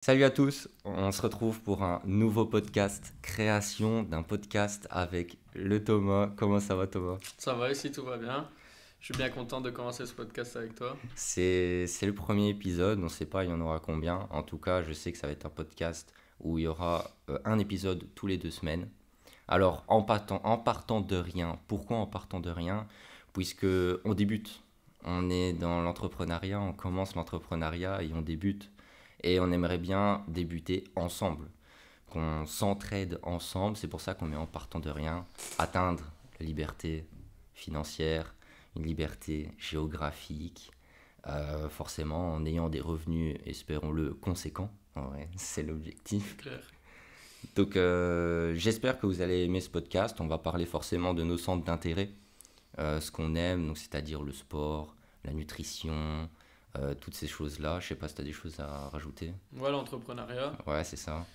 Salut à tous, on se retrouve pour un nouveau podcast, création d'un podcast avec le Thomas. Comment ça va Thomas? Ça va ici, tout va bien. Je suis bien content de commencer ce podcast avec toi. C'est le premier épisode, on ne sait pas il y en aura combien. En tout cas, je sais que ça va être un podcast où il y aura un épisode tous les 2 semaines. Alors, en partant de rien, pourquoi en partant de rien? Puisque on débute, on est dans l'entrepreneuriat, on commence l'entrepreneuriat et on débute. Et on aimerait bien débuter ensemble, qu'on s'entraide ensemble. C'est pour ça qu'on met en partant de rien, atteindre la liberté financière, une liberté géographique, forcément en ayant des revenus, espérons-le, conséquents. Ouais, c'est l'objectif. Claire. Donc j'espère que vous allez aimer ce podcast. On va parler forcément de nos centres d'intérêt, ce qu'on aime, donc c'est-à-dire le sport, la nutrition, toutes ces choses-là. Je sais pas si tu as des choses à rajouter. Ouais, l'entrepreneuriat. Ouais, c'est ça.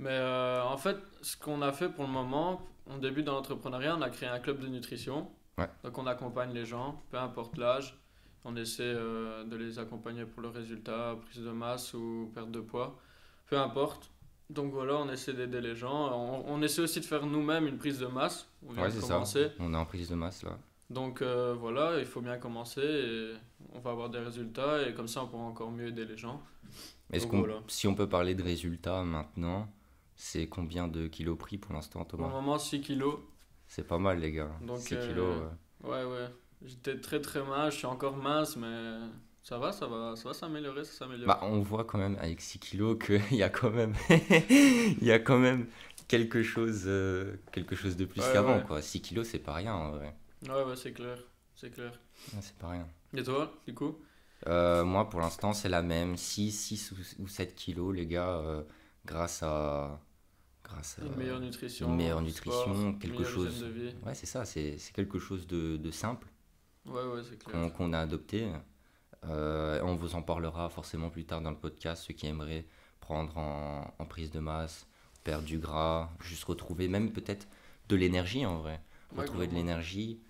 Mais en fait, ce qu'on a fait pour le moment, on débute dans l'entrepreneuriat, on a créé un club de nutrition. Ouais, Donc on accompagne les gens, peu importe l'âge. On essaie de les accompagner pour le résultat, prise de masse ou perte de poids, peu importe. Donc voilà, on essaie d'aider les gens. On essaie aussi de faire nous-mêmes une prise de masse. On vient ouais, de c'est ça. commencer. On est en prise de masse là. Donc voilà, il faut bien commencer et on va avoir des résultats et comme ça on pourra encore mieux aider les gens. Est-ce Donc qu'on, voilà. si on peut parler de résultats maintenant, c'est combien de kilos pris pour l'instant, Pour le Thomas? moment 6 kilos. C'est pas mal, les gars. Donc 6 kilos. ouais ouais. J'étais très très mince, je suis encore mince mais ça va s'améliorer, ça s'améliore. Bah, on voit quand même avec 6 kilos qu'il y a quand même, il y a quand même quelque chose de plus Ouais qu'avant, ouais. quoi. 6 kilos, c'est pas rien, en vrai. Ouais ouais, c'est clair. C'est clair. Ouais, c'est pas rien. Et toi, du coup? Moi, pour l'instant, c'est la même. 6 ou 7 kilos, les gars, grâce à Une meilleure une meilleure nutrition, sport, nutrition, une quelque meilleure hygiène de chose. vie. Ouais, c'est ça, c'est quelque chose de simple Ouais ouais, c'est clair. qu'on a adopté. On vous en parlera forcément plus tard dans le podcast, ceux qui aimeraient prendre en prise de masse, perdre du gras, juste retrouver même peut-être de l'énergie en vrai. Ouais, Retrouver de clairement. l'énergie,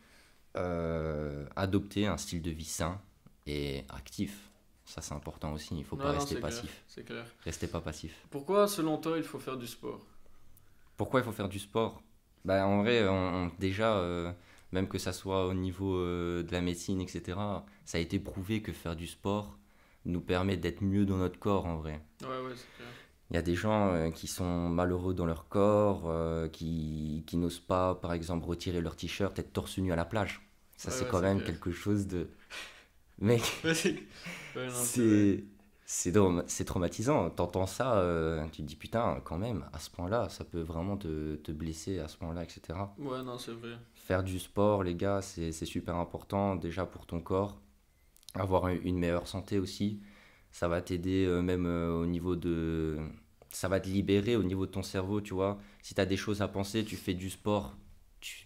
adopter un style de vie sain et actif. Ça, c'est important aussi, il ne faut pas Ouais non, rester c'est clair, passif. c'est clair. Restez pas passif. Pourquoi selon toi il faut faire du sport? Pourquoi il faut faire du sport? Bah, en vrai, déjà, même que ça soit au niveau de la médecine, etc., ça a été prouvé que faire du sport nous permet d'être mieux dans notre corps, en vrai. Ouais ouais, c'est clair. Il y a des gens qui sont malheureux dans leur corps, qui n'osent pas, par exemple, retirer leur t-shirt, être torse nu à la plage. Ça, Ouais c'est ouais, quand c'est même clair. quelque chose de... Mec, Ouais, ouais, non, c'est vrai. c'est traumatisant. T'entends ça, tu te dis putain, quand même, à ce point-là, ça peut vraiment te blesser à ce point-là, etc. Ouais, non, c'est vrai. Faire du sport, les gars, c'est super important déjà pour ton corps. Avoir une meilleure santé aussi, ça va t'aider même au niveau de... Ça va te libérer au niveau de ton cerveau, tu vois. Si tu as des choses à penser, tu fais du sport,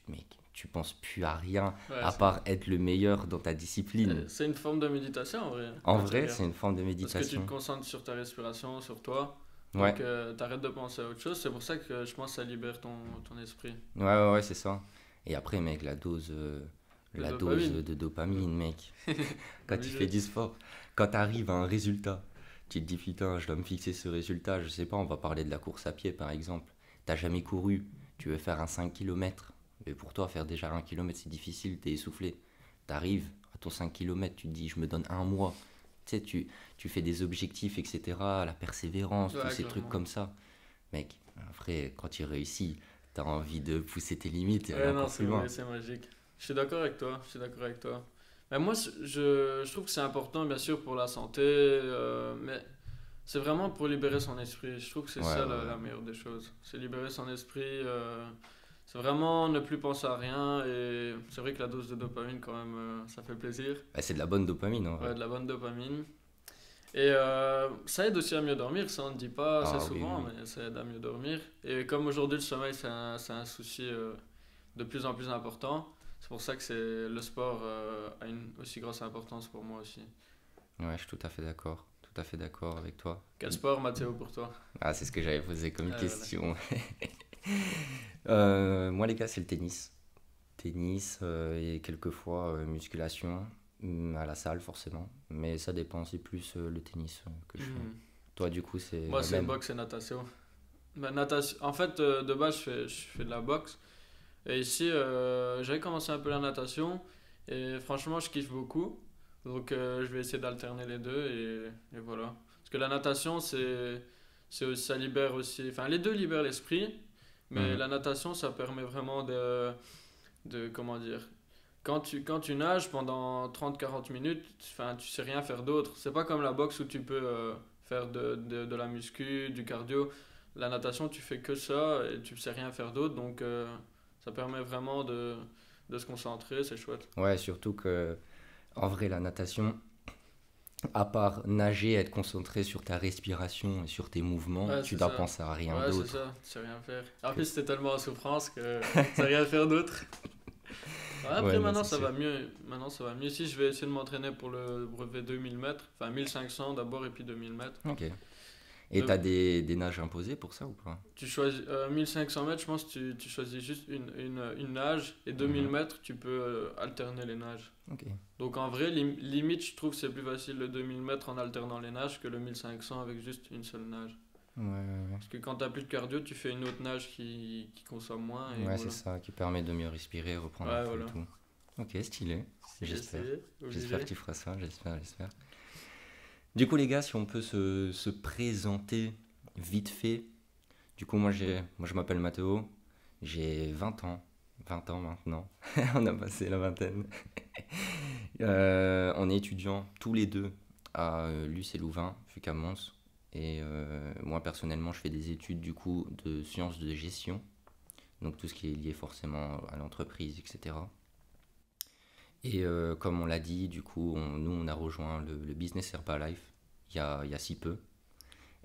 mec, tu penses plus à rien Ouais, à part être le meilleur dans ta discipline. c'est une forme de méditation en vrai, En quand tu vrai, regardes. c'est une forme de Parce que tu te méditation. concentres sur ta respiration, sur toi. Ouais, Donc, t'arrêtes de penser à autre chose. C'est pour ça que je pense que ça libère ton esprit. ouais, c'est ça. Et après, mec, De la dose dopamine. de dopamine, mec. Quand tu fais Obligé. du sport, quand tu arrives à un résultat, tu te dis putain, je dois me fixer ce résultat. Je sais pas, on va parler de la course à pied par exemple. T'as jamais couru, tu veux faire un 5 km. Mais pour toi, faire déjà 1 km, c'est difficile, t'es essoufflé. T'arrives à ton 5 km, tu te dis je me donne un mois. Tu sais, tu fais des objectifs, etc. La persévérance, tous Ouais, ces trucs clairement. comme ça. Mec, après, quand tu réussis, t'as envie de pousser tes limites et aller Ouais, non, encore c'est plus vrai, loin. c'est magique. Je suis d'accord avec toi. Je suis d'accord avec toi. Mais moi, je trouve que c'est important, bien sûr, pour la santé. Mais c'est vraiment pour libérer son esprit. Je trouve que c'est Ouais, ça ouais, la meilleure des choses. C'est libérer son esprit. C'est vraiment ne plus penser à rien. Et c'est vrai que la dose de dopamine, quand même, ça fait plaisir. Bah, c'est de la bonne dopamine en vrai. Ouais, de la bonne dopamine. Et ça aide aussi à mieux dormir. Ça, on ne dit pas assez Ah oui, oui, souvent, oui. mais ça aide à mieux dormir. Et comme aujourd'hui, le sommeil, c'est un souci de plus en plus important. C'est pour ça que le sport a une aussi grosse importance pour moi aussi. Ouais, je suis tout à fait d'accord. Tout à fait d'accord avec toi. Quel sport, Mathéo, pour toi? Ah, c'est ce que j'avais posé comme Voilà. question. Moi, les gars, c'est le tennis. Tennis et quelquefois musculation à la salle, forcément. Mais ça dépend, c'est plus le tennis que je fais. Mhm. Toi, du coup, c'est Moi, la c'est même. boxe et natation. Natation. En fait, de base, je fais de la boxe. Et ici, j'avais commencé un peu la natation. Et franchement, je kiffe beaucoup. Donc, je vais essayer d'alterner les deux. Et voilà. Parce que la natation, ça libère aussi. Enfin, les deux libèrent l'esprit. Mais Mhm. la natation, ça permet vraiment comment dire. Quand tu nages pendant 30 40 minutes, enfin, tu sais rien faire d'autre. C'est pas comme la boxe où tu peux faire de la muscu, du cardio. La natation, tu fais que ça et tu sais rien faire d'autre. Donc, ça permet vraiment de se concentrer. C'est chouette. Ouais, surtout que, en vrai, la natation, à part nager, être concentré sur ta respiration et sur tes mouvements, Ouais, tu c'est dois ça. penser à rien Ouais, c'est d'autre. ça. Tu sais rien faire. En Que... plus, t'es tellement en souffrance que tu sais rien faire d'autre. Ouais, après, Ouais, non, c'est sûr. Maintenant, ça va mieux. Ici, je vais essayer de m'entraîner pour le brevet 2000 mètres. Enfin, 1500 d'abord et puis 2000 mètres. Ok. Et t'as De, des nages imposées pour ça ou pas? Tu choisis 1500 mètres, je pense que tu choisis juste une nage. Et 2000 Mhm. mètres, tu peux alterner les nages. Ok. Donc en vrai, limite, je trouve que c'est plus facile le 2000 mètres en alternant les nages que le 1500 avec juste une seule nage. Ouais, ouais, Parce que quand t'as plus de cardio, tu fais une autre nage qui consomme moins ouais. et Ouais, c'est voilà. ça, qui permet de mieux respirer, reprendre un Ouais, peu et voilà. tout. Ok, stylé. Si J'espère. j'essayais, J'espère que obligé. tu feras ça, j'espère. Du coup, les gars, si on peut se présenter vite fait. Du coup, moi je m'appelle Mathéo, j'ai 20 ans. 20 ans maintenant. On a passé la vingtaine. On est étudiants tous les deux à l'UC Louvain, FUCA Mons. Et moi personnellement, je fais des études du coup de sciences de gestion, donc tout ce qui est lié forcément à l'entreprise, etc. Et comme on l'a dit, du coup, nous on a rejoint le Business Herbalife il y a si peu.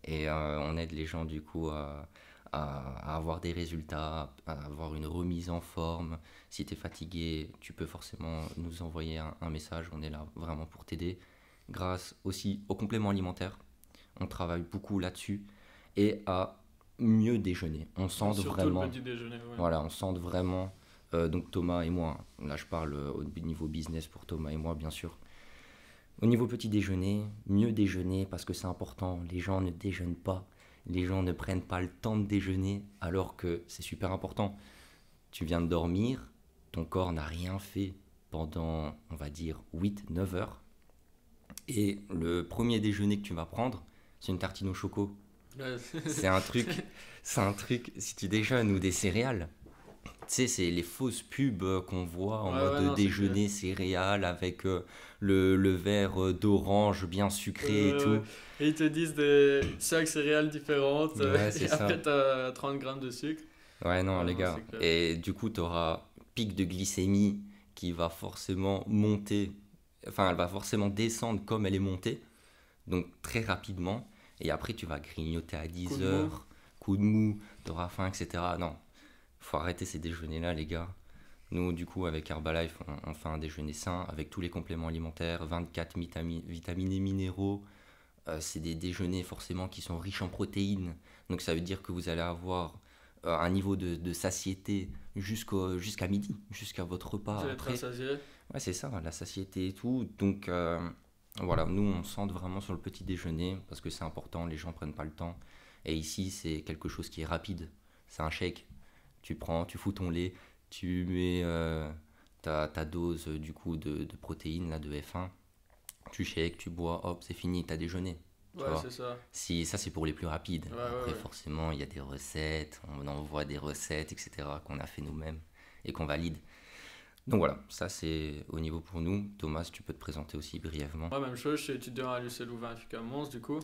Et on aide les gens du coup à avoir des résultats, à avoir une remise en forme. Si tu es fatigué, tu peux forcément nous envoyer un message, on est là vraiment pour t'aider. Grâce aussi aux compléments alimentaires, on travaille beaucoup là-dessus. Et à mieux déjeuner. On Et sente surtout le vraiment, petit déjeuner, ouais. voilà, on sente vraiment, donc Thomas et moi, là je parle au niveau business pour Thomas et moi bien sûr, au niveau petit déjeuner, mieux déjeuner parce que c'est important. Les gens ne déjeunent pas. Les gens ne prennent pas le temps de déjeuner alors que c'est super important. Tu viens de dormir, ton corps n'a rien fait pendant, on va dire, 8 9 heures. Et le premier déjeuner que tu vas prendre, c'est une tartine au choco. Ouais, C'est un truc, c'est un truc, si tu déjeunes ou des céréales, tu sais, c'est les fausses pubs qu'on voit en ouais, mode ouais, non, c'est clair. déjeuner céréales avec le verre d'orange bien sucré et Ouais. tout. Et ils te disent des 5 céréales différentes Ouais, c'est et après ça. t'as 30 grammes de sucre. Ouais, non, Ouais, les non, gars. c'est clair. Et du coup, tu auras pic de glycémie qui va forcément monter. Enfin, elle va forcément descendre comme elle est montée. Donc, très rapidement. Et après, tu vas grignoter à Coup 10 de mou. heures. Coup de mou, tu auras faim, etc. Non, faut arrêter ces déjeuners-là, les gars. Nous, du coup, avec Herbalife, on fait un déjeuner sain avec tous les compléments alimentaires, 24 vitamines et minéraux. C'est des déjeuners forcément qui sont riches en protéines. Donc ça veut dire que vous allez avoir un niveau de satiété jusqu'à midi, jusqu'à votre Vous repas allez être après. rassasié. Ouais, c'est ça, la satiété et tout. Donc voilà, nous on centre vraiment sur le petit déjeuner parce que c'est important, les gens prennent pas le temps. Et ici, c'est quelque chose qui est rapide. C'est un shake. Tu prends, tu fous ton lait, tu mets ta dose du coup de protéines, là, de F1, tu shakes, tu bois, hop, c'est fini, t'as déjeuné. Tu Ouais, vois. c'est ça. Si, ça, c'est pour les plus rapides. Ouais, Après, ouais, ouais. forcément, il y a des recettes, on envoie des recettes, etc., qu'on a fait nous-mêmes et qu'on valide. Donc voilà, ça c'est au niveau pour nous. Thomas, tu peux te présenter aussi brièvement. Moi, même chose, je suis étudiant à l'UC Louvain FUCA Mons, du coup,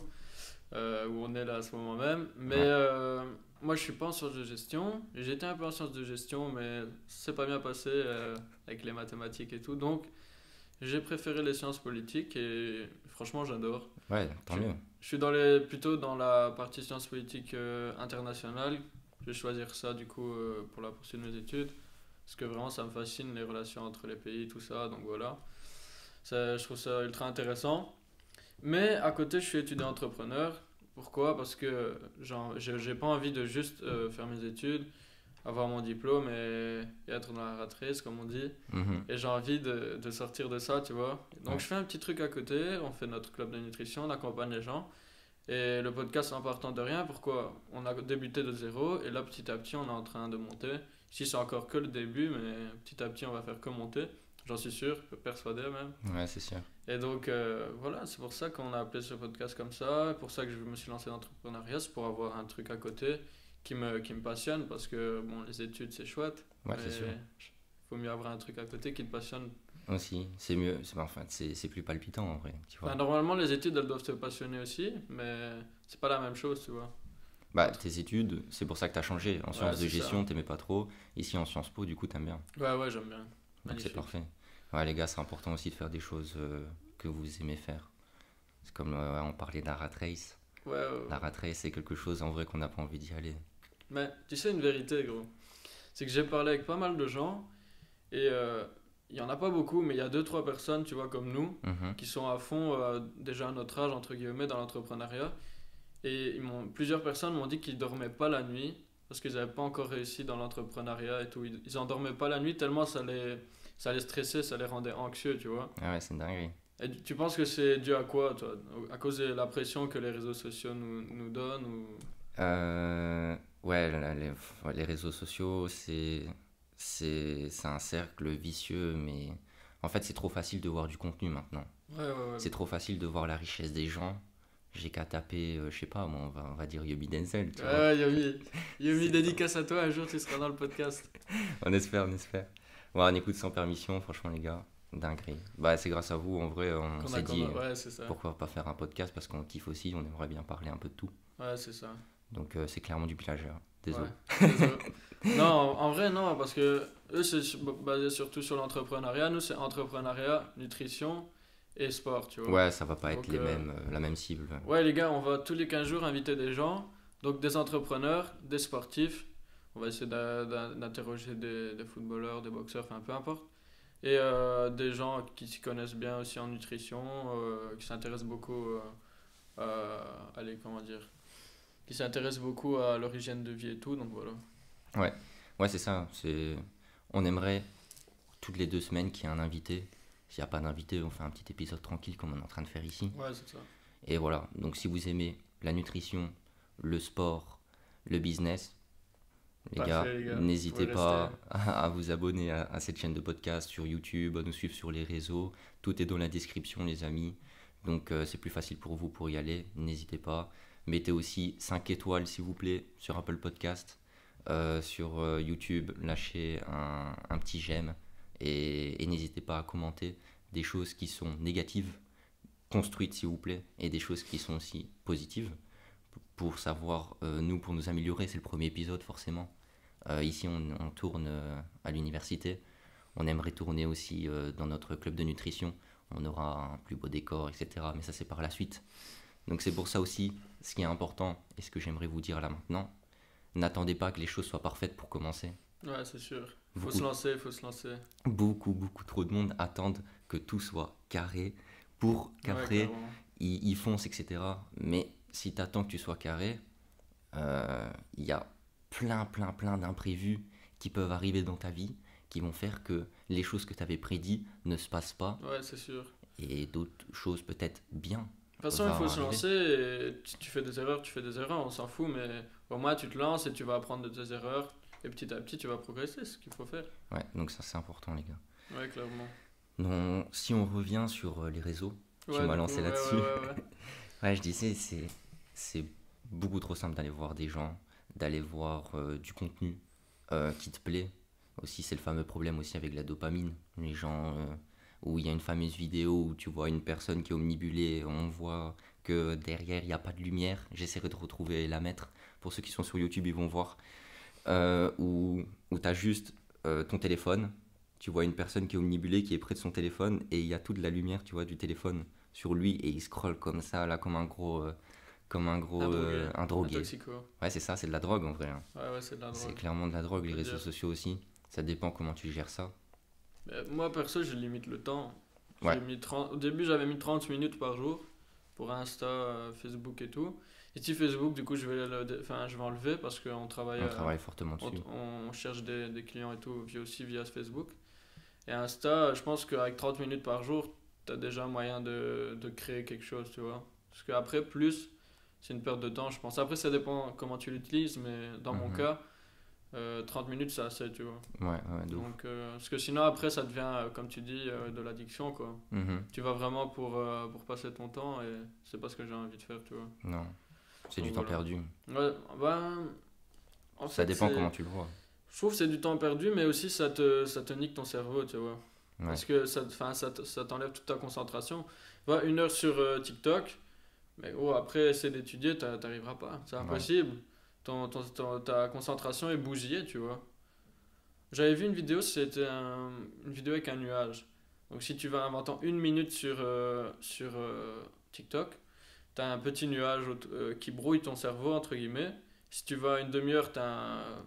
où on est là à ce moment même. Mais Ouais, moi, je suis pas en sciences de gestion. J'étais un peu en sciences de gestion, mais c'est pas bien passé avec les mathématiques et tout. Donc, j'ai préféré les sciences politiques et franchement, j'adore. ouais, tant Je, mieux. je suis plutôt dans la partie sciences politiques internationales. Je vais choisir ça, du coup, pour la poursuite de mes études. Parce que vraiment, ça me fascine, les relations entre les pays, tout ça. Donc voilà. Je trouve ça ultra intéressant. Mais à côté, je suis étudiant entrepreneur. Pourquoi? Parce que genre, j'ai pas envie de juste faire mes études, avoir mon diplôme et être dans la rat race, comme on dit. Mhm. Et j'ai envie de sortir de ça, tu vois. Donc Ouais, je fais un petit truc à côté, on fait notre club de nutrition, on accompagne les gens. Et le podcast en partant de rien, pourquoi? On a débuté de zéro et là petit à petit on est en train de monter. Ici c'est encore que le début, mais petit à petit on va faire que monter. J'en suis sûr, persuadé même. Ouais, c'est sûr. Et donc voilà, c'est pour ça qu'on a appelé ce podcast comme ça. C'est pour ça que je me suis lancé dans l'entrepreneuriat, c'est pour avoir un truc à côté qui me passionne parce que bon, les études c'est chouette, Ouais, mais c'est sûr. il faut mieux avoir un truc à côté qui te passionne. Aussi, c'est mieux. Enfin, c'est plus palpitant en vrai, tu Enfin, vois. normalement les études elles doivent te passionner aussi, mais c'est pas la même chose, tu vois. Bah, tes études, c'est pour ça que t'as changé. En Ouais, sciences de c'est ça. gestion, t'aimais pas trop. Ici, en Sciences Po, du coup, t'aimes bien. Ouais, ouais, j'aime bien. Donc c'est Magnifique. parfait. Ouais, les gars, c'est important aussi de faire des choses que vous aimez faire. C'est comme on parlait de la rat race. Ouais, ouais, ouais. La rat race, c'est quelque chose en vrai qu'on n'a pas envie d'y aller. Mais tu sais une vérité, gros. C'est que j'ai parlé avec pas mal de gens et il y en a pas beaucoup, mais il y a deux trois personnes, tu vois, comme nous, Mhm. qui sont à fond déjà à notre âge, entre guillemets, dans l'entrepreneuriat. Et plusieurs personnes m'ont dit qu'ils dormaient pas la nuit parce qu'ils n'avaient pas encore réussi dans l'entrepreneuriat et tout. Ils en dormaient pas la nuit tellement ça les stressait, ça les rendait anxieux, tu vois. Ah ouais, c'est une dinguerie. Et tu penses que c'est dû à quoi, toi? À cause de la pression que les réseaux sociaux nous donnent ou... Ouais, ouais, les réseaux sociaux, c'est un cercle vicieux, mais en fait, c'est trop facile de voir du contenu maintenant. Ouais, ouais, ouais. C'est trop facile de voir la richesse des gens. J'ai qu'à taper, je sais pas, moi, on va dire Yobi Denzel, tu vois. Ouais, Yomi, Yomi, C'est- dédicace à toi, un jour tu seras dans le podcast. On espère, on espère. Ouais, on écoute sans permission, franchement, les gars, dinguerie. Bah, c'est grâce à vous, en vrai, on s'est dit Ouais, c'est ça. pourquoi pas faire un podcast parce qu'on kiffe aussi, on aimerait bien parler un peu de tout. Ouais, c'est ça. Donc, c'est clairement du plagiat. Désolé. Ouais, désolé. Non, en vrai, non, parce que eux, c'est basé surtout sur l'entrepreneuriat. Nous, c'est entrepreneuriat, nutrition et sport, tu vois. Ouais, ça va pas être Donc, la même cible. ouais, les gars, on va tous les 15 jours inviter des gens, donc des entrepreneurs, des sportifs. On va essayer d'interroger des footballeurs, des boxeurs, enfin peu importe. Et des gens qui s'y connaissent bien aussi en nutrition, qui s'intéressent beaucoup allez, comment dire, qui s'intéressent beaucoup à leur hygiène de vie et tout, donc voilà. Ouais, ouais, c'est ça. On aimerait toutes les 2 semaines qu'il y ait un invité. S'il n'y a pas d'invité, on fait un petit épisode tranquille comme on est en train de faire ici. Ouais, c'est ça. Et voilà, donc si vous aimez la nutrition, le sport, le business, les gars, Parfait, les gars. Vous n'hésitez pouvez rester. pas à vous abonner à cette chaîne de podcast sur YouTube, à nous suivre sur les réseaux. Tout est dans la description, les amis. Donc c'est plus facile pour vous pour y aller. N'hésitez pas. Mettez aussi 5 étoiles, s'il vous plaît, sur Apple Podcast. Sur YouTube, lâchez un petit j'aime. Et n'hésitez pas à commenter des choses qui sont négatives, construites, s'il vous plaît, et des choses qui sont aussi positives pour savoir, nous, pour nous améliorer. C'est le premier épisode, forcément. Ici, on tourne à l'université. On aimerait tourner aussi dans notre club de nutrition. On aura un plus beau décor, etc. Mais ça, c'est par la suite. Donc, c'est pour ça aussi, ce qui est important, et ce que j'aimerais vous dire là maintenant, n'attendez pas que les choses soient parfaites pour commencer. Ouais, c'est sûr. Faut Beaucoup, se lancer, faut se lancer. beaucoup trop de monde attendent que tout soit carré pour Ouais, qu'après, clairement. ils foncent, etc. Mais si tu attends que tu sois carré, il y a plein d'imprévus qui peuvent arriver dans ta vie, qui vont faire que les choses que tu avais prédit ne se passent pas, Ouais, c'est sûr. et d'autres choses peut-être bien De toute façon, il vont faut se arriver. lancer. Et tu fais des erreurs, tu fais des erreurs, on s'en fout, mais au moins tu te lances et tu vas apprendre de tes erreurs. Et petit à petit, tu vas progresser, c'est ce qu'il faut faire. Ouais, donc ça c'est important les gars. Ouais, clairement. Donc, si on revient sur les réseaux, tu Ouais, m'as du coup, lancé ouais, là-dessus. ouais. Ouais, je disais, c'est beaucoup trop simple d'aller voir des gens, d'aller voir du contenu qui te plaît. Aussi, c'est le fameux problème aussi avec la dopamine. Les gens, où il y a une fameuse vidéo où tu vois une personne qui est omnibulée, on voit que derrière, il n'y a pas de lumière. J'essaierai de retrouver et la mettre. Pour ceux qui sont sur YouTube, ils vont voir. Où tu as juste ton téléphone. Tu vois une personne qui est omnibulée, qui est près de son téléphone, et il y a toute la lumière, tu vois, du téléphone sur lui, et il scrolle comme ça, là, Un drogué. un Un drogué. toxico. Ouais, c'est ça, c'est de la drogue en vrai, hein. Ouais, ouais, c'est de la C'est drogue. clairement de la drogue, On les peut réseaux dire. sociaux aussi. Ça dépend comment tu gères ça. Mais moi, perso, je limite le temps. Ouais. Au début, j'avais mis 30 minutes par jour pour Insta, Facebook et tout. Et si Facebook, du coup, enfin, je vais enlever parce qu'on travaille, On travaille fortement dessus. on cherche des clients et tout, aussi via Facebook. Et Insta, je pense qu'avec 30 minutes par jour, tu as déjà moyen de créer quelque chose, tu vois. Parce qu'après, plus, c'est une perte de temps, je pense. Après, ça dépend comment tu l'utilises, mais dans mon Mhm. cas, 30 minutes, c'est assez, tu vois. Ouais, de ouf. Donc, parce que sinon, après, ça devient, comme tu dis, de l'addiction, quoi. Mhm. Tu vas vraiment pour passer ton temps et c'est pas ce que j'ai envie de faire, tu vois. Non, c'est Donc du temps voilà. perdu. Ouais, ben, en Ça fait, dépend c'est... comment tu le vois. Je trouve que c'est du temps perdu, mais aussi ça te nique ton cerveau, tu vois. Ouais. Parce que enfin, ça t'enlève toute ta concentration. Va 1 heure sur TikTok, mais oh, après, essayer d'étudier, t'arriveras pas. C'est Ouais. impossible. Ta concentration est bousillée, tu vois. J'avais vu une vidéo, c'était une vidéo avec un nuage. Donc si tu vas en inventant 1 minute sur TikTok, t'as un petit nuage qui brouille ton cerveau, entre guillemets. Si tu vas 1 demi-heure,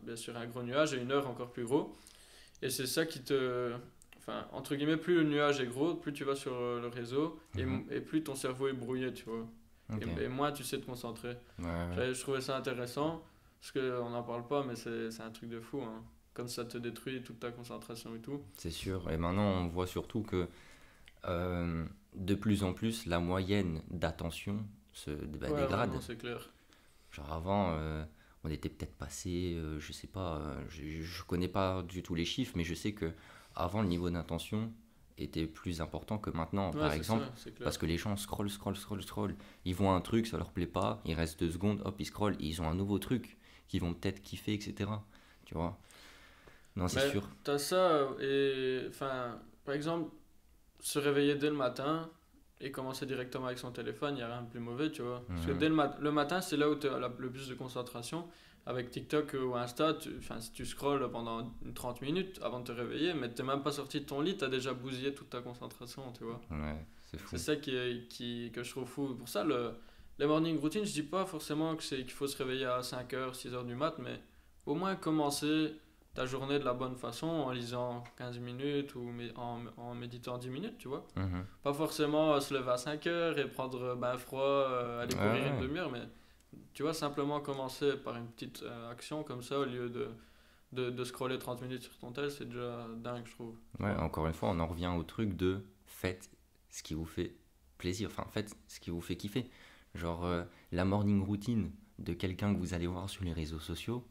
bien sûr un gros nuage et 1 heure encore plus gros. Et c'est ça qui te... Enfin, entre guillemets, plus le nuage est gros, plus tu vas sur le réseau Mhm. et plus ton cerveau est brouillé, tu vois. Ok. Et moins tu sais te concentrer. Ouais. Je trouvais ça intéressant, parce qu'on n'en parle pas, mais c'est un truc de fou, hein. Comme ça te détruit toute ta concentration et tout. C'est sûr. Et maintenant, on voit surtout que de plus en plus, la moyenne d'attention Ouais, dégrade. vraiment, c'est clair. Genre avant, on était peut-être passé, je sais pas, je connais pas du tout les chiffres, mais je sais que avant le niveau d'attention était plus important que maintenant. Ouais, Par c'est exemple, ça, c'est clair. parce que les gens scrollent. Ils voient un truc, ça leur plaît pas, ils restent 2 secondes, hop, ils scrollent, et ils ont un nouveau truc qu'ils vont peut-être kiffer, etc. Tu vois? Non, c'est Mais sûr. t'as ça, et enfin, par exemple, se réveiller dès le matin et commencer directement avec son téléphone, il n'y a rien de plus mauvais, tu vois. Parce que Mhm. dès le matin, c'est là où tu as le plus de concentration. Avec TikTok ou Insta, si tu scrolles pendant 30 minutes avant de te réveiller, mais t'es même pas sorti de ton lit, tu as déjà bousillé toute ta concentration, tu vois. Ouais, c'est C'est fou. ça que je trouve fou. Pour ça, les morning routines, je dis pas forcément qu'il faut se réveiller à 5 heures 6 heures du mat, mais au moins commencer ta journée de la bonne façon en lisant 15 minutes ou en méditant 10 minutes, tu vois. Mhm. Pas forcément se lever à 5 heures et prendre bain froid, aller Ouais, courir une ouais. demi-heure, mais tu vois, simplement commencer par une petite action comme ça au lieu de scroller 30 minutes sur ton tel, c'est déjà dingue, je trouve. Tu Ouais, vois. encore une fois, on en revient au truc de faites ce qui vous fait plaisir, enfin faites ce qui vous fait kiffer. Genre la morning routine de quelqu'un que vous allez voir sur les réseaux sociaux,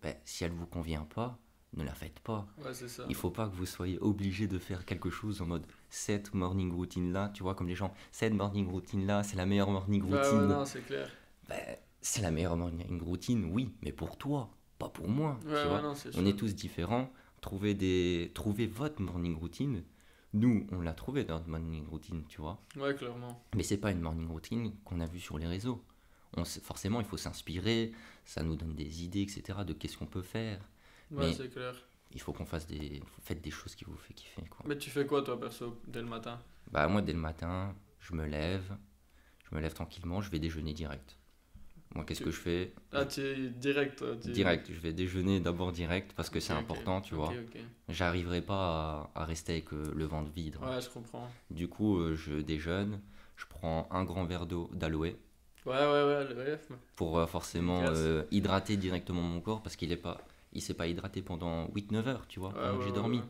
ben, si elle vous convient pas, ne la faites pas. Ouais, c'est ça. Il faut pas que vous soyez obligé de faire quelque chose en mode cette morning routine là, tu vois, comme les gens, cette morning routine là, c'est la meilleure morning Ouais, ouais, routine. non, c'est clair. Ben, c'est la meilleure morning routine, oui, mais pour toi, pas pour moi, Ouais, tu ouais, vois. non, c'est On sûr. est tous différents. Trouvez votre morning routine. Nous, on l'a trouvé notre morning routine, tu vois. Ouais, clairement. Mais c'est pas une morning routine qu'on a vue sur les réseaux. Forcément, il faut s'inspirer, ça nous donne des idées, etc. de qu'est-ce qu'on peut faire. Ouais, Mais c'est clair. il faut qu'on fasse faites des choses qui vous fait kiffer, quoi. Mais tu fais quoi, toi, perso, dès le matin? Bah moi, dès le matin, je me lève tranquillement, je vais déjeuner direct. Moi, qu'est-ce Tu... que je fais? Ah, tu es direct, toi. Direct, je vais déjeuner d'abord direct parce que Ok, c'est ok. important, tu Ok, vois. ok. J'arriverai pas à rester avec le ventre vide. Ouais, je comprends. Du coup, je déjeune, je prends un grand verre d'eau d'aloe Ouais, ouais, ouais, le F. pour forcément Efficace. hydrater directement mon corps parce il s'est pas hydraté pendant 8 9 heures, tu vois, Ouais, pendant ouais, que j'ai ouais, dormi. ouais.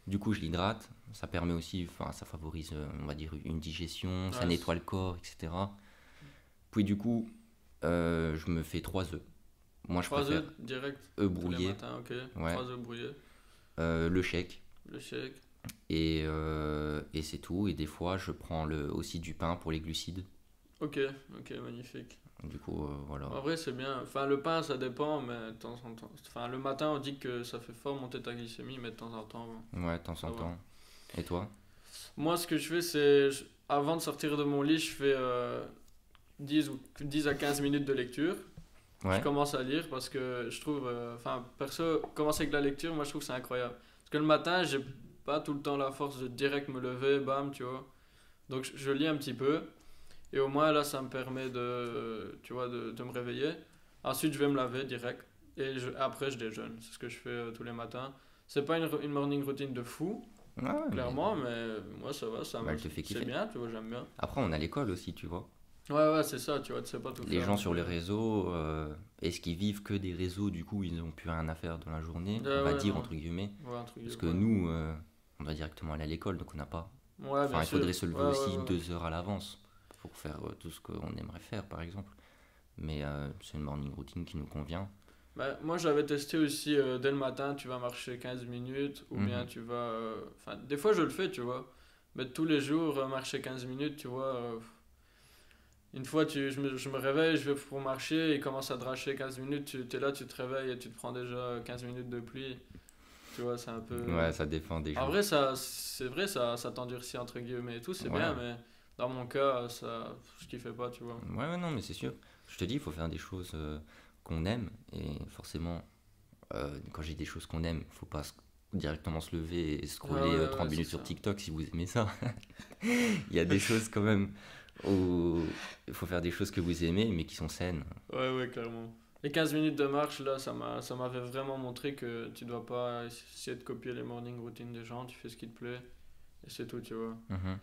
Du coup, je l'hydrate, ça permet aussi, enfin, ça favorise, on va dire, une digestion, ça Ouais, nettoie le corps, etc. Puis du coup, je me fais 3 œufs. Moi, je 3 œufs préfère direct œufs tous les brouillés, matins, ok. ouais, 3 œufs brouillés. le shake, Le shake. et c'est tout. Et des fois, je prends aussi du pain pour les glucides. Ok, ok, magnifique. Du coup, voilà. En vrai, c'est bien. Enfin, le pain, ça dépend, mais de temps en temps. Enfin, le matin, on dit que ça fait fort monter ta glycémie, mais de temps en temps, bon, Ouais, de temps ça en va. temps. Et toi? Moi, ce que je fais, c'est. Avant de sortir de mon lit, je fais 10 à 15 minutes de lecture. Je Ouais, commence à lire parce que je trouve. Enfin, perso, commencer avec la lecture, moi, je trouve que c'est incroyable. Parce que le matin, j'ai pas tout le temps la force de direct me lever, bam, tu vois. Donc, je lis un petit peu. Et au moins, là, ça me permet tu vois, de me réveiller. Ensuite, je vais me laver direct. Et après, je déjeune. C'est ce que je fais tous les matins. C'est pas une morning routine de fou, ouais, mais clairement, mais moi, ça va, bah, elle te fait c'est kiffer. bien, tu vois, j'aime bien. Après, on a l'école aussi, tu vois. Ouais, ouais, c'est ça, tu vois, tu sais pas tout Les faire. gens Donc, sur les réseaux, est-ce qu'ils vivent que des réseaux, du coup, ils n'ont plus rien à faire dans la journée, ouais, on va ouais, dire, non. entre guillemets. Ouais, un truc Parce de. que Ouais, nous, on doit directement aller à l'école, donc on n'a pas. ouais Enfin, bien il sûr. faudrait se lever Ouais, ouais, aussi ouais. 2 heures à l'avance. pour faire tout ce qu'on aimerait faire, par exemple. Mais c'est une morning routine qui nous convient. Bah, moi, j'avais testé aussi dès le matin, tu vas marcher 15 minutes, ou bien Mhm. tu vas. Enfin, des fois, je le fais, tu vois. Mais tous les jours, marcher 15 minutes, tu vois. Une fois, je me réveille, je vais pour marcher, il commence à dracher 15 minutes, tu es là, tu te réveilles et tu te prends déjà 15 minutes de pluie. Tu vois, c'est un peu. Ouais, ça dépend des En jours. vrai, c'est vrai, ça t'endurcit entre guillemets et tout, c'est Ouais. bien, mais dans mon cas, ça, je kiffais pas, tu vois. Ouais, ouais, non, mais c'est sûr. Je te dis, il faut faire des choses qu'on aime. Et forcément, quand j'ai des choses qu'on aime, faut pas directement se lever et Ouais, scroller ouais, 30 ouais, c'est minutes sur ça. TikTok si vous aimez ça. Il y a des choses quand même où il faut faire des choses que vous aimez, mais qui sont saines. Ouais, ouais, clairement. Les 15 minutes de marche, là, ça m'avait vraiment montré que tu dois pas essayer de copier les morning routines des gens, tu fais ce qui te plaît, et c'est tout, tu vois. Mhm.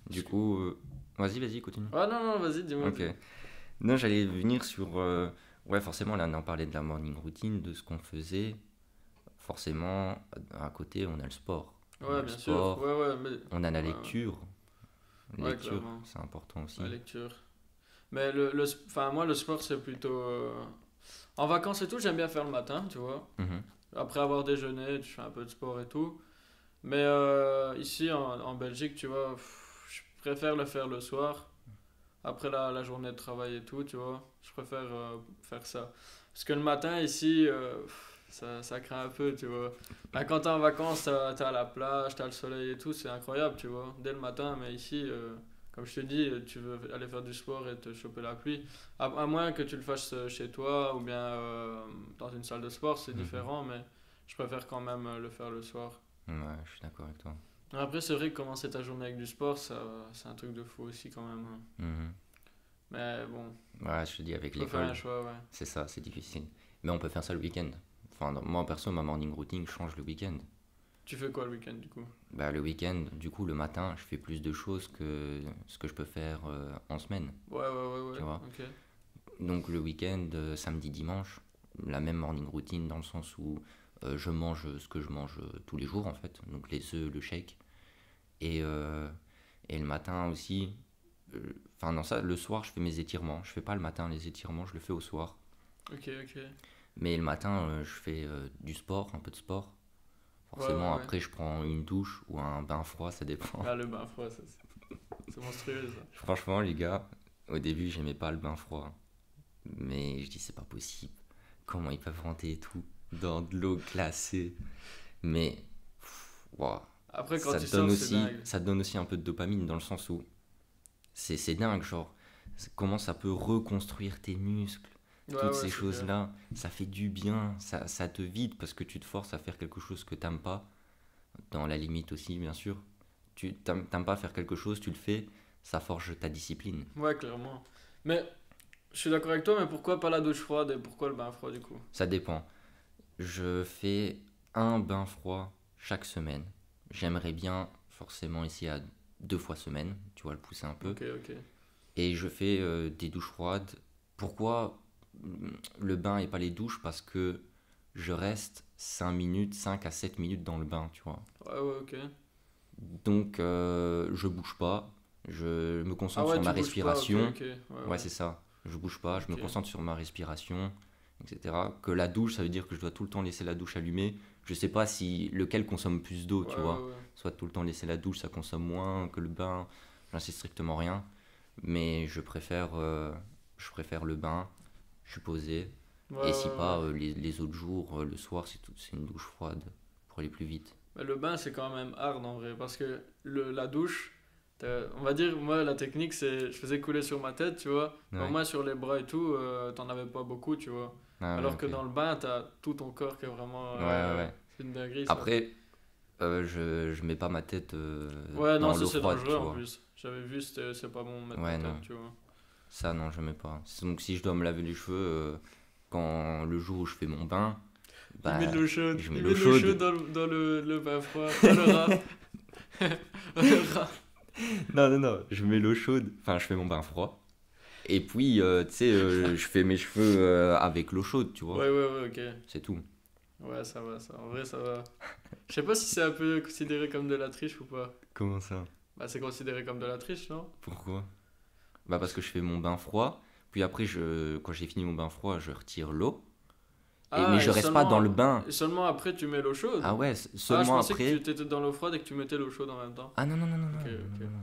Parce Du que... coup, vas-y, continue. Ah non, non, vas-y, dis-moi, Ok. dis-moi. Non, j'allais venir sur. Ouais, forcément, là, on en parlait de la morning routine, de ce qu'on faisait. Forcément, à côté, on a le sport. On a Ouais, le bien sûr, sport, ouais, ouais, mais... on a la Ouais, lecture. ouais, Lecture, clairement, c'est important aussi. la lecture. Mais enfin, moi, le sport, c'est plutôt... En vacances et tout, j'aime bien faire le matin, tu vois. Mhm. Après avoir déjeuné, tu fais un peu de sport et tout. Mais ici, en Belgique, tu vois, je préfère le faire le soir. Après la journée de travail et tout, tu vois. Je préfère faire ça. Parce que le matin, ici, ça craint un peu, tu vois. Ben, quand t'es en vacances, t'es à la plage, t'as le soleil et tout, c'est incroyable, tu vois. Dès le matin, mais ici, comme je te dis, tu veux aller faire du sport et te choper la pluie. À moins que tu le fasses chez toi ou bien dans une salle de sport, c'est Mhm. différent, mais je préfère quand même le faire le soir. Ouais, je suis d'accord avec toi. Après, c'est vrai que commencer ta journée avec du sport, ça, c'est un truc de fou aussi quand même, hein. Mhm. Mais bon, Ouais, je te dis, avec faut faire un l'école, choix, ouais. c'est ça, c'est difficile. Mais on peut faire ça le week-end. Enfin, moi, perso, ma morning routine change le week-end. Tu fais quoi le week-end du coup? Bah, le week-end, du coup, le matin, je fais plus de choses que ce que je peux faire en semaine, Ouais, ouais, ouais, ouais, tu vois. ok. Donc, le week-end, samedi, dimanche, la même morning routine dans le sens où je mange ce que je mange tous les jours, en fait. Donc, les œufs, le shake. Et, euh, et le matin aussi, enfin, non, ça, le soir, je fais mes étirements. Je fais pas le matin les étirements, je le fais au soir. Ok, ok. Mais le matin, je fais du sport, un peu de sport. Ouais, ouais, Forcément, ouais. après, je prends une douche ou un bain froid, ça dépend. Ah, le bain froid, ça, c'est monstrueux ça. Franchement, les gars, au début, j'aimais pas le bain froid. Mais je dis, c'est pas possible. Comment ils peuvent rentrer et tout dans de l'eau glacée. Mais, wow, Après, quand tu sors, c'est dingue. ça te donne aussi un peu de dopamine dans le sens où c'est dingue, genre, comment ça peut reconstruire tes muscles, Ouais, toutes ouais, ces c'est clair. choses-là. Ça fait du bien, ça te vide parce que tu te forces à faire quelque chose que t'aimes pas, dans la limite aussi, bien sûr. Tu t'aimes pas faire quelque chose, tu le fais, ça forge ta discipline. Ouais, clairement. Mais je suis d'accord avec toi, mais pourquoi pas la douche froide et pourquoi le bain froid du coup? Ça dépend. Je fais un bain froid chaque semaine. J'aimerais bien forcément essayer à 2 fois semaine, tu vois, le pousser un peu. Ok, ok. Et je fais des douches froides. Pourquoi le bain et pas les douches? Parce que je reste 5 minutes, 5 à 7 minutes dans le bain, tu vois. Ouais, ouais, ok. Donc je bouge pas, je me Ah concentre ouais, sur tu ma bouges pas, ok, respiration. ok. Ouais, Ouais, ouais. c'est ça. Je bouge pas, je me Ok. concentre sur ma respiration, etc. Que la douche, ça veut dire que je dois tout le temps laisser la douche allumée. Je sais pas si lequel consomme plus d'eau, Ouais, tu ouais, vois. ouais. Soit tout le temps laisser la douche, ça consomme moins que le bain. J'en sais strictement rien. Mais je préfère le bain. Je suis posé. Ouais, Et si ouais, pas, ouais. les autres jours, le soir, c'est une douche froide pour aller plus vite. Mais le bain, c'est quand même hard en vrai, parce que la douche, on va dire, moi, la technique, c'est, je faisais couler sur ma tête, tu vois, mais au Ouais. moins sur les bras et tout, t'en avais pas beaucoup, tu vois. Ah ouais, Alors que ok. dans le bain, t'as tout ton corps qui est vraiment, Ouais, ouais, ouais. c'est une dinguerie, ça. Après, je mets pas ma tête Ouais, non, dans ça l'eau c'est froide, dangereux tu en vois. plus. J'avais vu, c'est pas bon de mettre ta Ouais, tête, non. tu vois. Ça, non, je mets pas. Donc, si je dois me laver les cheveux, quand le jour où je fais mon bain, Il met de bah, l'eau chaude, je mets il l'eau met de l'eau chaude chaude. dans le bain froid. Oh le rat, oh le rat. Non, non, non, je mets l'eau chaude. Enfin, je fais mon bain froid. Et puis, tu sais, je fais mes cheveux avec l'eau chaude, tu vois. Ouais, ouais, ouais, ok. C'est tout. Ouais, ça va, ça. En vrai, ça va. Je sais pas si c'est un peu considéré comme de la triche ou pas. Comment ça? Bah, c'est considéré comme de la triche, non? Pourquoi? Bah parce que je fais mon bain froid, puis après, quand j'ai fini mon bain froid, je retire l'eau, mais Ah, je reste pas dans le bain. et seulement après tu mets l'eau Ah chaude? ouais, Ah, je seulement pensais que tu après. étais dans l'eau froide et que tu mettais l'eau chaude en même temps. Ah non, non, non, non, non, Ok, non, ok. non, non.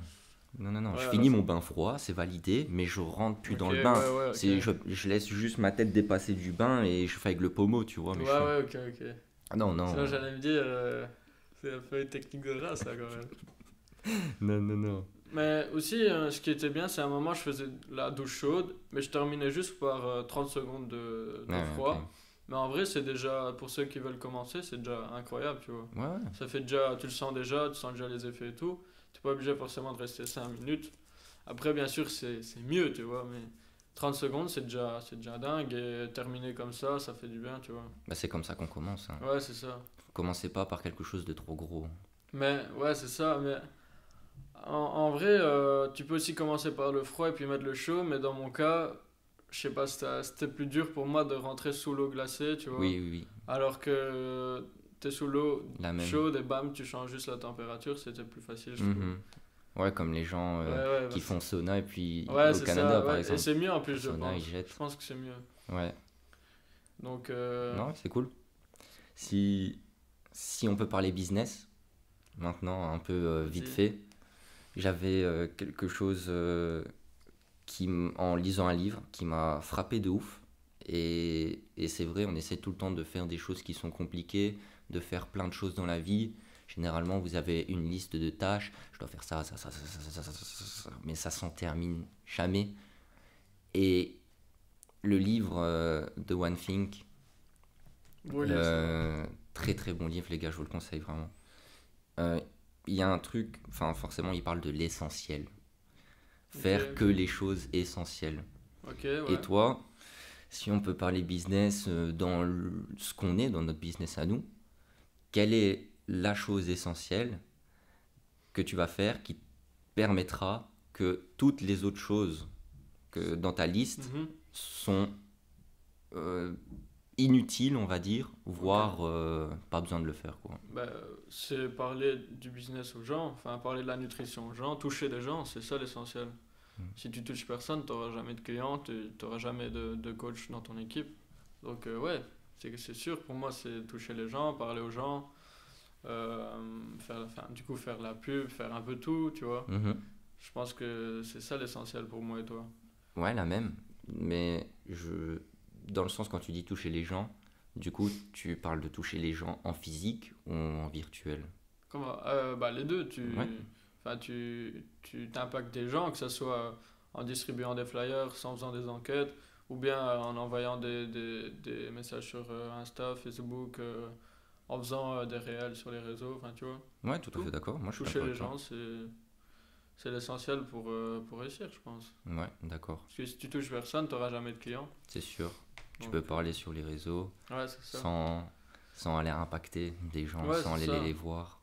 Non, non, non, Ouais, je alors finis mon bain froid, c'est validé, mais je rentre plus ok, dans le ouais, bain. ouais, ok. Je laisse juste ma tête dépasser du bain et je fais avec le pommeau, tu vois, Ouais, mes cheveux. ouais, ok, ok. Ah non, Sinon, non. j'allais me dire, c'est un peu une technique de rat, ça, quand même. Non, non, non. Mais aussi, ce qui était bien, c'est à un moment, je faisais la douche chaude, mais je terminais juste par 30 secondes de Ouais, ok. froid. Mais en vrai, c'est déjà, pour ceux qui veulent commencer, c'est déjà incroyable, tu vois. Ouais, ouais. Ça fait déjà, tu le sens déjà, tu sens déjà les effets et tout. T'es pas obligé forcément de rester 5 minutes. Après, bien sûr, c'est mieux, tu vois, mais 30 secondes, c'est déjà dingue. Et terminer comme ça fait du bien, tu vois. Bah, c'est comme ça qu'on commence, hein. Ouais, c'est ça. Commencez pas par quelque chose de trop gros. Mais, ouais, c'est ça. Mais en vrai, tu peux aussi commencer par le froid et puis mettre le chaud. Mais dans mon cas, je sais pas, c'était plus dur pour moi de rentrer sous l'eau glacée, tu vois. Oui, oui, oui. Alors que t'es sous l'eau La même. chaude et bam, tu changes juste la température, c'était plus facile, je trouve. Mhm. Ouais, comme les gens Ouais, ouais, qui font sauna et puis ouais, au c'est Canada, ça, par ouais. Et exemple. c'est mieux en plus, je Sauna, ils pense. Je jettent. pense que c'est mieux. Ouais. Donc, Non, c'est cool. Si, si on peut parler business, maintenant, un peu vite vas-y. fait, j'avais quelque chose en lisant un livre qui m'a frappé de ouf. Et c'est vrai, on essaie tout le temps de faire des choses qui sont compliquées, de faire plein de choses dans la vie. Généralement, vous avez une liste de tâches. Je dois faire ça, ça, ça, ça, ça, ça, ça, ça, ça, ça, mais ça s'en termine jamais. Et le livre de One Think, Beau livre, ça. euh, très très bon livre, les gars, je vous le conseille vraiment. Euh, Il y a un truc, enfin forcément, il parle de l'essentiel. Ok, Faire que ok. les choses essentielles. Ok, Et ouais. toi, si on peut parler business dans ce qu'on est, dans notre business à nous, quelle est la chose essentielle que tu vas faire qui permettra que toutes les autres choses que dans ta liste Mhm. sont euh, inutiles, on va dire, Ok. voire pas besoin de le faire, quoi. Bah, c'est parler du business aux gens, enfin parler de la nutrition aux gens, toucher les gens, c'est ça l'essentiel. Si tu touches personne, tu n'auras jamais de clients, tu n'auras jamais de coach dans ton équipe. Donc ouais, c'est sûr, pour moi c'est toucher les gens, parler aux gens, enfin, du coup faire la pub, faire un peu tout, tu vois. Mhm. Je pense que c'est ça l'essentiel pour moi et toi. Ouais, la même. Mais dans le sens quand tu dis toucher les gens, du coup, tu parles de toucher les gens en physique ou en virtuel? Comment bah, les deux, Ouais. enfin, tu t'impactes des gens, que ce soit en distribuant des flyers, en faisant des enquêtes, ou bien en envoyant des messages sur Insta, Facebook, en faisant des réels sur les réseaux, enfin tu vois, Ouais, tout à tout. fait d'accord. Moi, je suis Toucher d'accord les avec toi. gens, c'est l'essentiel pour réussir, je pense. Ouais, d'accord. Parce que si tu touches personne, tu n'auras jamais de clients. C'est sûr. Tu Donc, peux parler sur les réseaux ouais, c'est ça. sans, sans aller impacter des gens, Ouais, sans c'est aller ça. les voir.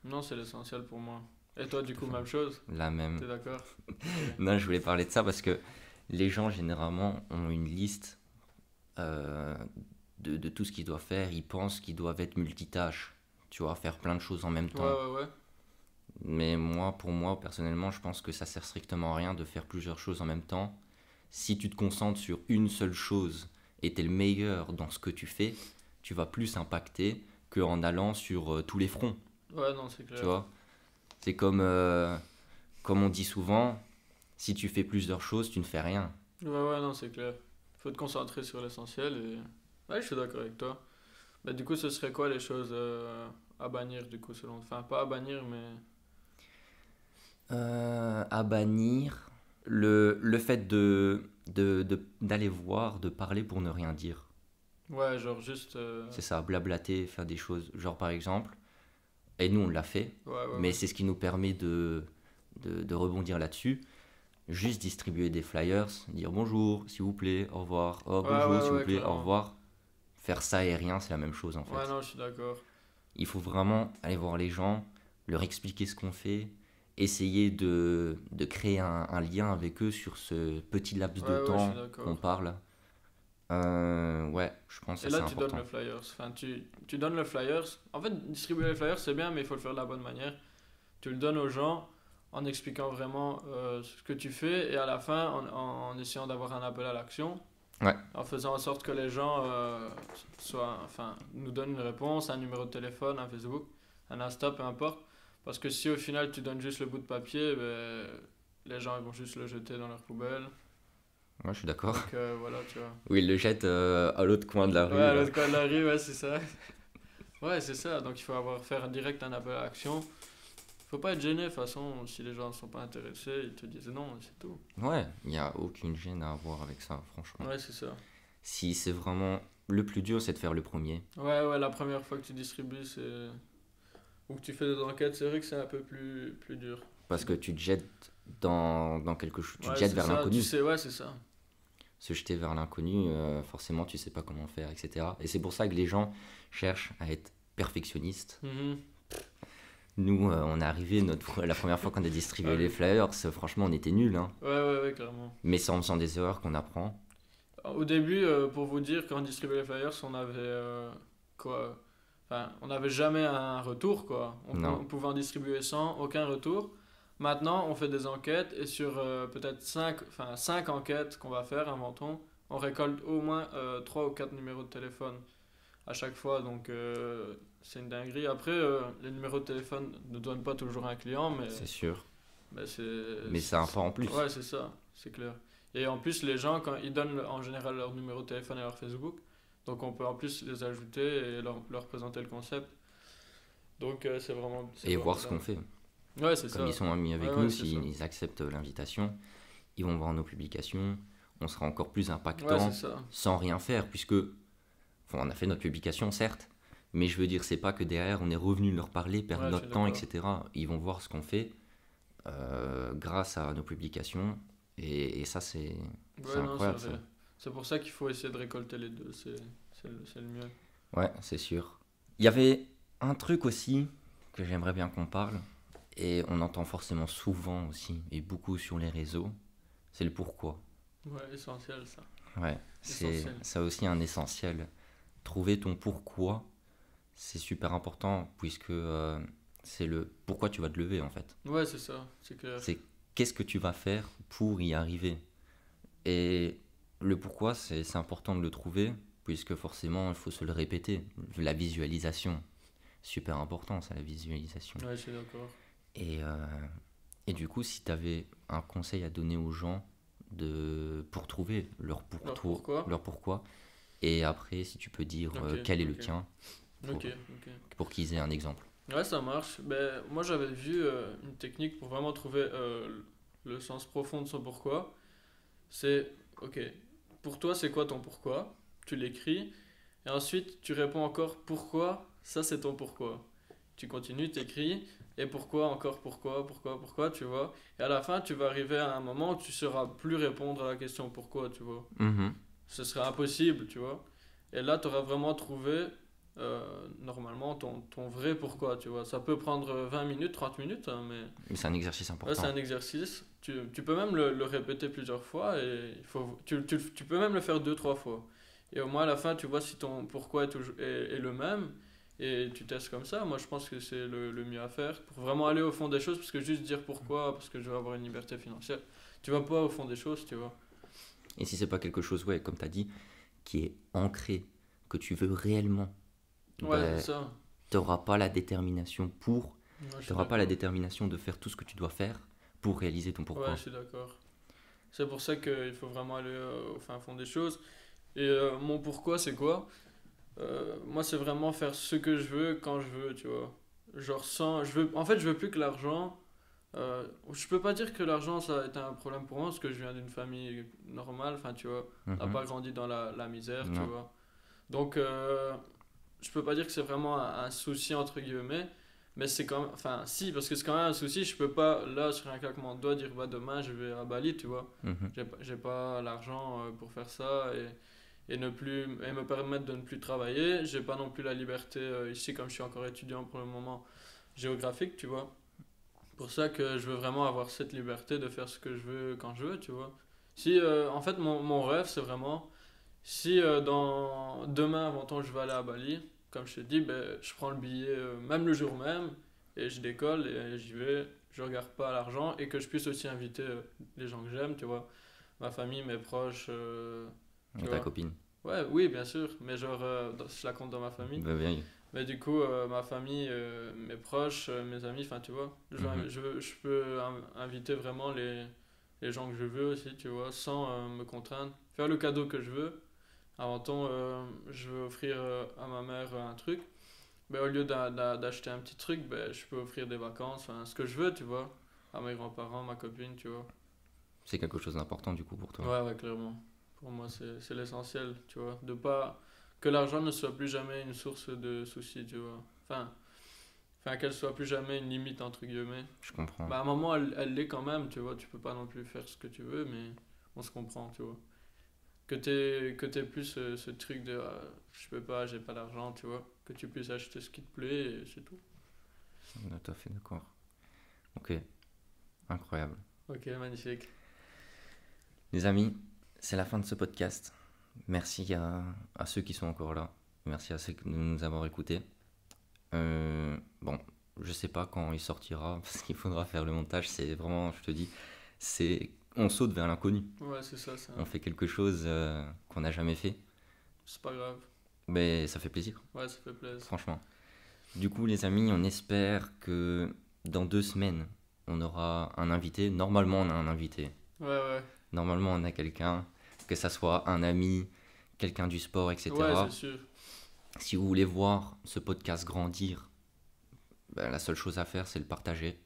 Non, c'est l'essentiel pour moi. Et toi, du Tout à coup, fait. même chose? La même. T'es d'accord? Ok. Non, je voulais parler de ça parce que les gens, généralement, ont une liste euh, de tout ce qu'ils doivent faire. Ils pensent qu'ils doivent être multitâches. Tu vois, faire plein de choses en même Ouais, temps. ouais, ouais. Mais moi, pour moi, personnellement, je pense que ça sert strictement à rien de faire plusieurs choses en même temps. Si tu te concentres sur une seule chose et t'es le meilleur dans ce que tu fais, tu vas plus impacter qu'en allant sur tous les fronts, Ouais, non, c'est tu clair. vois. C'est comme on dit souvent, si tu fais plusieurs choses, tu ne fais rien. Ouais, ouais, non, c'est clair. Faut te concentrer sur l'essentiel et... Ouais, je suis d'accord avec toi. Bah, du coup, ce serait quoi les choses à bannir, du coup, selon... Enfin, pas à bannir, mais... À bannir le fait d'aller voir, de parler pour ne rien dire. Ouais, genre juste... C'est ça, blablater, faire des choses. Genre par exemple, et nous on l'a fait, Ouais, ouais, mais ouais. c'est ce qui nous permet de rebondir là-dessus. Juste distribuer des flyers, dire bonjour, s'il vous plaît, au revoir, oh Ouais, bonjour, ouais, s'il vous ouais, plaît, au clairement. revoir. Faire ça et rien, c'est la même chose en Ouais, fait. non, je suis d'accord. Il faut vraiment aller voir les gens, leur expliquer ce qu'on fait, essayer de créer un lien avec eux sur ce petit laps de Ouais, ouais, je suis temps qu'on d'accord. parle. Ouais, je pense Et que c'est là, tu donnes important. le flyers. Enfin, tu donnes le flyers. En fait, distribuer les flyers, c'est bien, mais il faut le faire de la bonne manière. Tu le donnes aux gens en expliquant vraiment ce que tu fais et à la fin en essayant d'avoir un appel à l'action. Ouais. En faisant en sorte que les gens nous donnent une réponse, un numéro de téléphone, un Facebook, un Insta, peu importe. Parce que si au final tu donnes juste le bout de papier, ben, les gens ils vont juste le jeter dans leur poubelle. Ouais, je suis d'accord. Donc voilà, tu vois. Ou ils le jettent à l'autre coin de la rue. Ouais, à l'autre coin de la rue, ouais, c'est ça. Ouais, c'est ça. Donc il faut faire direct un appel à l'action. Faut pas être gêné, de toute façon, si les gens ne sont pas intéressés, ils te disent non, c'est tout. Ouais, il n'y a aucune gêne à avoir avec ça, franchement. Ouais, c'est ça. Si c'est vraiment le plus dur, c'est de faire le premier. Ouais, la première fois que tu distribues, ou que tu fais des enquêtes, c'est vrai que c'est un peu plus dur. Parce que tu te jettes dans quelque chose, tu te Ouais, jettes c'est vers ça, l'inconnu. tu sais, ouais, c'est ça. Se jeter vers l'inconnu, forcément, tu sais pas comment faire, etc. Et c'est pour ça que les gens cherchent à être perfectionnistes. Mhm. Nous, on est arrivé la première fois qu'on a distribué les flyers, franchement, on était nuls. Hein. Ouais, clairement. Mais c'est en faisant des erreurs qu'on apprend. Au début, pour vous dire, quand on distribuait les flyers, on avait quoi enfin, on n'avait jamais un retour, quoi. Non. On pouvait en distribuer 100, aucun retour. Maintenant, on fait des enquêtes et sur peut-être 5 enquêtes qu'on va faire, inventons, on récolte au moins 3 ou 4 numéros de téléphone à chaque fois. Donc, c'est une dinguerie. Après, les numéros de téléphone ne donnent pas toujours un client, mais C'est sûr. mais c'est un pas en plus. Ouais, c'est ça, c'est clair. Et en plus, les gens, quand ils donnent en général leur numéro de téléphone et leur Facebook, donc on peut en plus les ajouter et leur présenter le concept. Donc c'est vraiment. Et voir ce qu'on fait. Ouais, c'est Comme ça. ils sont amis avec Ouais, nous, ouais, c'est ça. s'ils acceptent l'invitation, ils vont voir nos publications, on sera encore plus Ouais, impactant c'est ça. sans rien faire, puisque on a fait notre publication, certes, mais je veux dire, c'est pas que derrière on est revenu leur parler, perdre Ouais, je notre suis temps, d'accord. etc. Ils vont voir ce qu'on fait grâce à nos publications, et ça, c'est Ouais, non, incroyable. c'est vrai. C'est pour ça qu'il faut essayer de récolter les deux, c'est le mieux. Ouais, c'est sûr. Il y avait un truc aussi que j'aimerais bien qu'on parle, et on entend forcément souvent aussi, et beaucoup sur les réseaux, c'est le pourquoi. Ouais, essentiel ça. Ouais, c'est Essentiel. ça aussi un essentiel. Trouver ton pourquoi, c'est super important, puisque c'est le pourquoi tu vas te lever en fait. Ouais, c'est ça, c'est clair. C'est qu'est-ce que tu vas faire pour y arriver. Et le pourquoi, c'est important de le trouver, puisque forcément, il faut se le répéter. La visualisation, super important, ça, la visualisation. Ouais, je suis d'accord. Et, euh, et du coup, si tu avais un conseil à donner aux gens pour trouver leur pourquoi, et après, si tu peux dire Ok, quel est le ok. tien, Ok. pour qu'ils aient un exemple. Ouais, ça marche. Ben, moi, j'avais vu une technique pour vraiment trouver le sens profond de son pourquoi. C'est, ok, pour toi, c'est quoi ton pourquoi? Tu l'écris. Et ensuite, tu réponds encore pourquoi? Ça, c'est ton pourquoi. Tu continues, t'écris. Et pourquoi, encore pourquoi, tu vois. Et à la fin, tu vas arriver à un moment où tu ne sauras plus répondre à la question pourquoi, tu vois. Mhm. Ce serait impossible, tu vois. Et là, tu auras vraiment trouvé, normalement, ton vrai pourquoi, tu vois. Ça peut prendre 20 minutes, 30 minutes, hein, mais Mais c'est un exercice ouais, important. c'est un exercice. Tu peux même le répéter plusieurs fois et tu peux même le faire deux, trois fois. Et au moins, à la fin, tu vois si ton pourquoi est le même et tu testes comme ça. Moi, je pense que c'est le mieux à faire pour vraiment aller au fond des choses parce que juste dire pourquoi, parce que je veux avoir une liberté financière, tu vas pas au fond des choses, tu vois. Et si c'est pas quelque chose, ouais, comme tu as dit, qui est ancré, que tu veux réellement, Ouais, ben, c'est ça. t'auras pas la détermination Ouais, je suis t'auras pas la d'accord. détermination de faire tout ce que tu dois faire pour réaliser ton Ouais, pourquoi. je suis d'accord. C'est pour ça qu'il faut vraiment aller au fin fond des choses. Et mon pourquoi, c'est quoi? Moi, c'est vraiment faire ce que je veux quand je veux, tu vois. Genre sans, en fait, je veux plus que l'argent. Je peux pas dire que l'argent ça a été un problème pour moi parce que je viens d'une famille normale, enfin tu vois, on n'a Mhm. pas grandi dans la misère, tu Non. vois. Donc je peux pas dire que c'est vraiment un souci entre guillemets, mais c'est quand même, enfin si, parce que c'est quand même un souci, je peux pas là sur un claquement de doigts dire bah demain je vais à Bali, tu vois. Mhm. J'ai pas l'argent pour faire ça et ne plus et me permettre de ne plus travailler. J'ai pas non plus la liberté ici comme je suis encore étudiant pour le moment géographique, tu vois. Pour ça que je veux vraiment avoir cette liberté de faire ce que je veux quand je veux, tu vois. Si en fait mon rêve c'est vraiment si dans demain avant temps je vais aller à Bali, comme je te dis, ben je prends le billet même le jour même et je décolle et j'y vais je regarde pas l'argent et que je puisse aussi inviter les gens que j'aime, tu vois. Ma famille, mes proches, tu Et ta vois. copine. Ouais, oui, bien sûr, mais genre, je la compte dans ma famille. Bah, bien. Mais du coup, ma famille, mes proches, mes amis, enfin, tu vois, Mhm. je peux inviter vraiment les gens que je veux aussi, tu vois, sans me contraindre. Faire le cadeau que je veux. Avant, je veux offrir à ma mère un truc. Ben, au lieu d'acheter un petit truc, ben, je peux offrir des vacances, enfin, ce que je veux, tu vois, à mes grands-parents, ma copine, tu vois. C'est quelque chose d'important du coup pour toi. Ouais, ouais, clairement. Pour moi, c'est l'essentiel, tu vois. De pas... Que l'argent ne soit plus jamais une source de soucis, tu vois. Enfin qu'elle soit plus jamais une limite, entre guillemets. Je comprends. Bah, à un moment, elle l'est quand même, tu vois. Tu peux pas non plus faire ce que tu veux, mais on se comprend, tu vois. Que t'aies plus ce truc de je peux pas, j'ai pas d'argent, tu vois. Que tu puisses acheter ce qui te plaît, et c'est tout. Tout à fait d'accord. Ok, incroyable. Ok, magnifique. Les amis, c'est la fin de ce podcast. Merci à ceux qui sont encore là. Merci à ceux de nous avoir écoutés. Bon, je sais pas quand il sortira parce qu'il faudra faire le montage. C'est vraiment, je te dis, on saute vers l'inconnu. Ouais, c'est ça, On fait quelque chose qu'on n'a jamais fait, c'est pas grave. mais ça fait plaisir, Ouais, ça fait plaisir. franchement. Du coup, les amis, on espère que dans 2 semaines, on aura un invité. Normalement, on a un invité. Ouais, ouais. Normalement, on a quelqu'un, que ça soit un ami, quelqu'un du sport, Ouais, c'est etc. sûr. Si vous voulez voir ce podcast grandir, ben, la seule chose à faire, c'est le partager,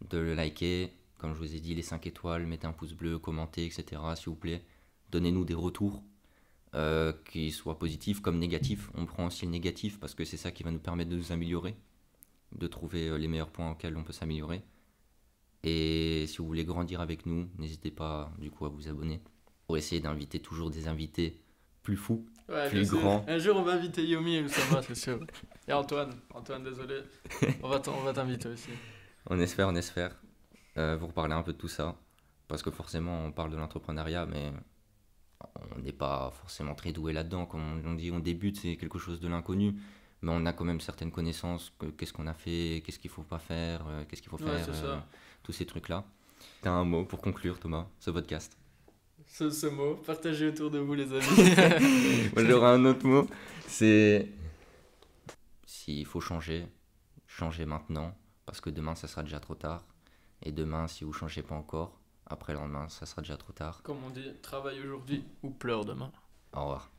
de le liker. Comme je vous ai dit, les 5 étoiles, mettez un pouce bleu, commentez, etc. S'il vous plaît. Donnez-nous des retours, qu'ils soient positifs comme négatifs. On prend aussi le négatif parce que c'est ça qui va nous permettre de nous améliorer, de trouver les meilleurs points auxquels on peut s'améliorer. Et si vous voulez grandir avec nous, n'hésitez pas du coup à vous abonner pour essayer d'inviter toujours des invités plus fous, Ouais, bien plus sûr. grands. Un jour, on va inviter Yomi et Oussama, c'est sûr. Et Antoine. Antoine, désolé. On va t'inviter aussi. On espère, vous reparler un peu de tout ça. Parce que forcément, on parle de l'entrepreneuriat, mais on n'est pas forcément très doué là-dedans. Comme on dit, on débute, c'est quelque chose de l'inconnu. Mais on a quand même certaines connaissances. Qu'est-ce qu'on a fait, qu'est-ce qu'il faut pas faire, qu'est-ce qu'il faut Ouais, faire, c'est ça. tous ces trucs-là. T'as un mot pour conclure, Thomas, ce podcast? Ce mot, partagez autour de vous, les amis. Moi, j'aurais un autre mot. C'est s'il faut changer, changez maintenant. Parce que demain, ça sera déjà trop tard. Et demain, si vous changez pas encore, après le lendemain, ça sera déjà trop tard. Comme on dit, travaille aujourd'hui ou pleure demain. Au revoir.